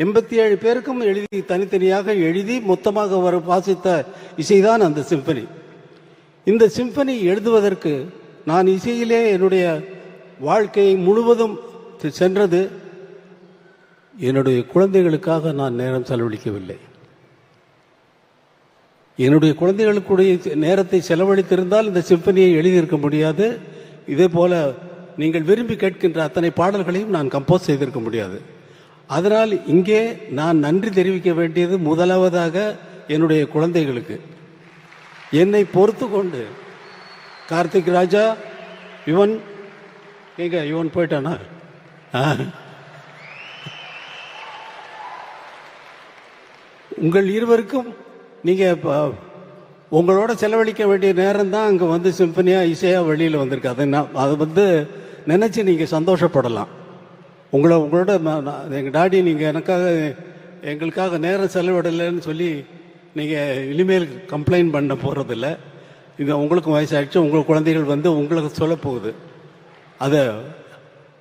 87 பேருக்கும் எழுதி தனித்தனியாக எழுதி மொத்தமாக வாசித்த இசைதான் அந்த சிம்பனி. இந்த சிம்பனி எழுதுவதற்கு நான் இசையிலே என்னுடைய வாழ்க்கையை முழுவதும் சென்றது. என்னுடைய குழந்தைகளுக்காக நான் நேரம் செலவழிக்கவில்லை. என்னுடைய குழந்தைகளுக்குடைய நேரத்தை செலவழித்திருந்தால் இந்த சிம்பனியை எழுதியிருக்க முடியாது. இதே போல நீங்கள் விரும்பி கேட்கின்ற அத்தனை பாடல்களையும் நான் கம்போஸ் செய்திருக்க முடியாது. அதனால் இங்கே நான் நன்றி தெரிவிக்க வேண்டியது முதலாவதாக என்னுடைய குழந்தைகளுக்கு. என்னை பொறுத்து கொண்டு கார்த்திக் ராஜா, யுவன் யுவன் போயிட்டானா? உங்கள் இருவருக்கும் நீங்கள் உங்களோட செலவழிக்க வேண்டிய நேரம் தான் அங்கே வந்து சிம்பனியாக இசையாக வெளியில் வந்திருக்கு. அதை நினச்சி நீங்கள் சந்தோஷப்படலாம். உங்களோட எங்கள் டாடி நீங்கள் எங்களுக்காக நேரம் செலவிடலைன்னு சொல்லி நீங்கள் இனிமேல் கம்ப்ளைண்ட் பண்ண போகிறதில்ல. இது உங்களுக்கும் வயசாகிடுச்சு, உங்கள் குழந்தைகள் வந்து உங்களுக்கு சொல்ல போகுது. அதை